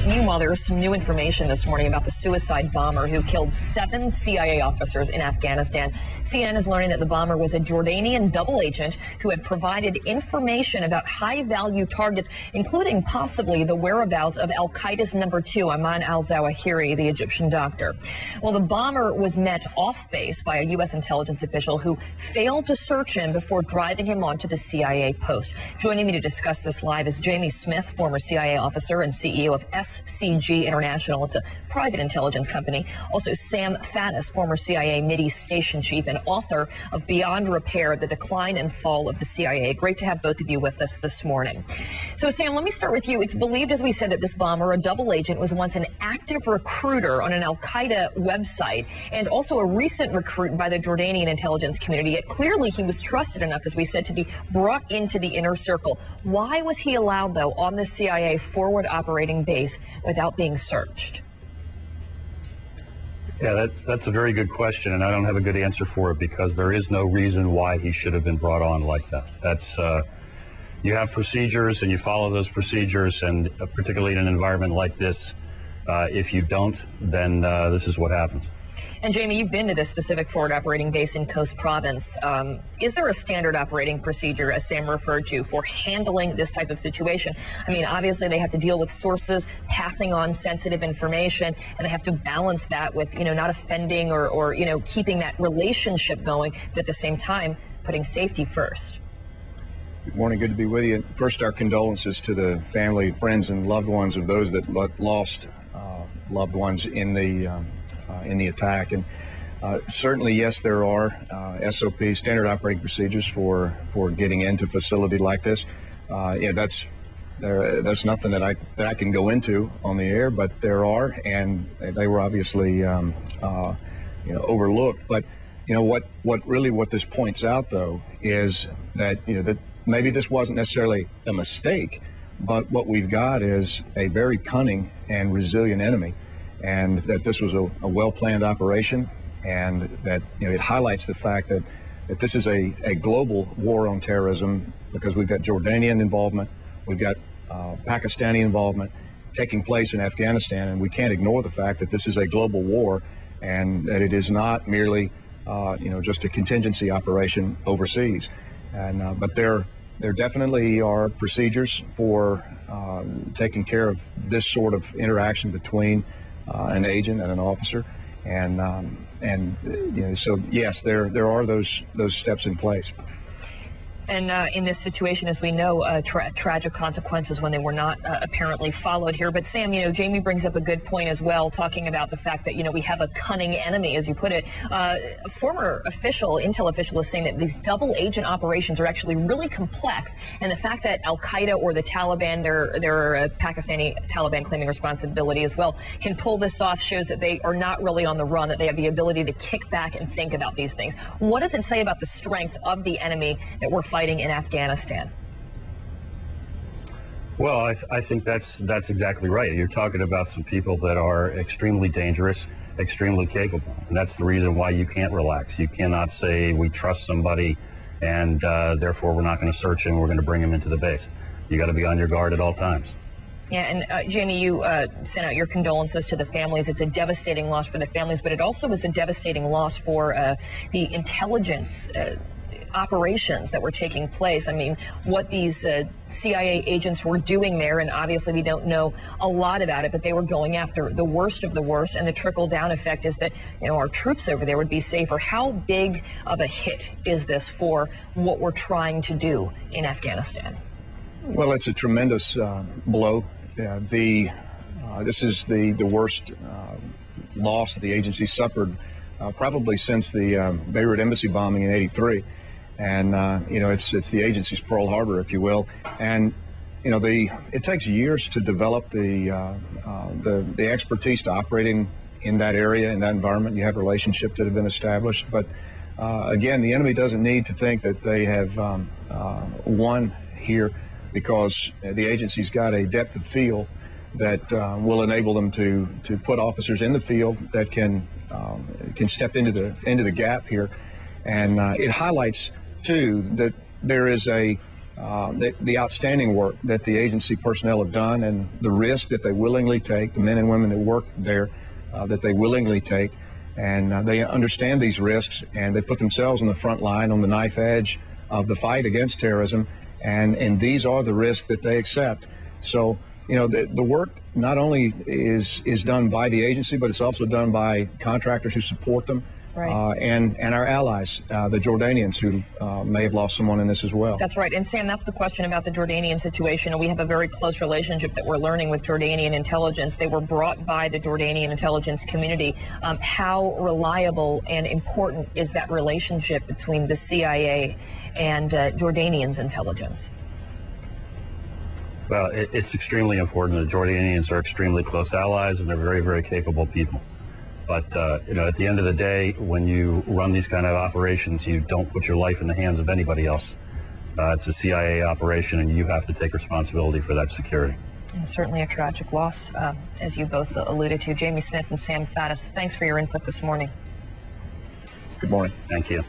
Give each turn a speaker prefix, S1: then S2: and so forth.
S1: Meanwhile, there is some new information this morning about the suicide bomber who killed 7 CIA officers in Afghanistan. CNN is learning that the bomber was a Jordanian double agent who had provided information about high-value targets, including possibly the whereabouts of al-Qaeda's number 2, Ayman al-Zawahiri, the Egyptian doctor. Well, the bomber was met off base by a U.S. intelligence official who failed to search him before driving him onto the CIA post. Joining me to discuss this live is Jamie Smith, former CIA officer and CEO of SCG International. It's a private intelligence company. Also, Sam Faddis, former CIA Mideast station chief and author of Beyond Repair, The Decline and Fall of the CIA. Great to have both of you with us this morning. So, Sam, let me start with you. It's believed, as we said, that this bomber, a double agent, was once an active recruiter on an al-Qaeda website and also a recent recruit by the Jordanian intelligence community. Yet clearly he was trusted enough, as we said, to be brought into the inner circle. Why was he allowed, though, on the CIA forward operating base without being searched?
S2: Yeah, that's a very good question, and I don't have a good answer for it because there is no reason why he should have been brought on like that. That's you have procedures and you follow those procedures, and particularly in an environment like this, if you don't, then this is what happens.
S1: And Jamie, you've been to this specific forward operating base in Khost province. Is there a standard operating procedure, as Sam referred to, for handling this type of situation? I mean, obviously they have to deal with sources passing on sensitive information, and they have to balance that with, not offending or keeping that relationship going, but at the same time, putting safety first.
S3: Good morning. Good to be with you. First, our condolences to the family, friends, and loved ones of those that lost loved ones in the attack. And certainly, yes, there are SOP, standard operating procedures for getting into a facility like this. That's nothing that I can go into on the air, but there are, and they were obviously overlooked. But what this points out, though, is that that maybe this wasn't necessarily a mistake, but what we've got is a very cunning and resilient enemy, and that this was a well-planned operation, and that it highlights the fact that this is a global war on terrorism, because we've got Jordanian involvement, we've got Pakistani involvement taking place in Afghanistan, and we can't ignore the fact that this is a global war, and that it is not merely just a contingency operation overseas. And but there definitely are procedures for taking care of this sort of interaction between an agent and an officer, and so yes, there are those steps in place.
S1: And in this situation, as we know, tragic consequences when they were not apparently followed here. But Sam, Jamie brings up a good point as well, talking about the fact that, we have a cunning enemy, as you put it. A former intel official is saying that these double agent operations are actually really complex. And the fact that al-Qaeda or the Taliban, their Pakistani Taliban claiming responsibility as well, can pull this off shows that they are not really on the run, that they have the ability to kick back and think about these things. What does it say about the strength of the enemy that we're fighting in Afghanistan?
S2: Well, I think that's exactly right. You're talking about some people that are extremely dangerous, extremely capable, and that's the reason why you can't relax. You cannot say we trust somebody and therefore we're not going to search him, we're going to bring him into the base. You got to be on your guard at all times.
S1: Yeah, and Jamie, you sent out your condolences to the families. It's a devastating loss for the families, but it also is a devastating loss for the intelligence operations that were taking place. I mean, what these CIA agents were doing there, and obviously we don't know a lot about it, but they were going after the worst of the worst, and the trickle-down effect is that, our troops over there would be safer. How big of a hit is this for what we're trying to do in Afghanistan?
S3: Well, it's a tremendous blow. This is the worst loss that the agency suffered probably since the Beirut embassy bombing in '83. And it's the agency's Pearl Harbor, if you will. And it takes years to develop the expertise to operating in that area, in that environment. You have relationships that have been established, but again, the enemy doesn't need to think that they have won here, because the agency's got a depth of field that will enable them to put officers in the field that can step into the gap here. And it highlights too that there is a the outstanding work that the agency personnel have done and the risk that they willingly take, the men and women that work there, that they willingly take, and they understand these risks, and they put themselves on the front line, on the knife edge of the fight against terrorism, and these are the risks that they accept. So, you know, the work not only is done by the agency, but it's also done by contractors who support them. Right. And our allies, the Jordanians, who may have lost someone in this as well.
S1: That's right. And Sam, that's the question about the Jordanian situation. And we have a very close relationship that we're learning with Jordanian intelligence. They were brought by the Jordanian intelligence community. How reliable and important is that relationship between the CIA and Jordanians' intelligence?
S2: Well, it's extremely important. The Jordanians are extremely close allies, and they're very, very capable people. But, you know, at the end of the day, when you run these kind of operations, you don't put your life in the hands of anybody else. It's a CIA operation, and you have to take responsibility for that security.
S1: And certainly a tragic loss, as you both alluded to. Jamie Smith and Sam Faddis, thanks for your input this morning.
S3: Good morning.
S2: Thank you.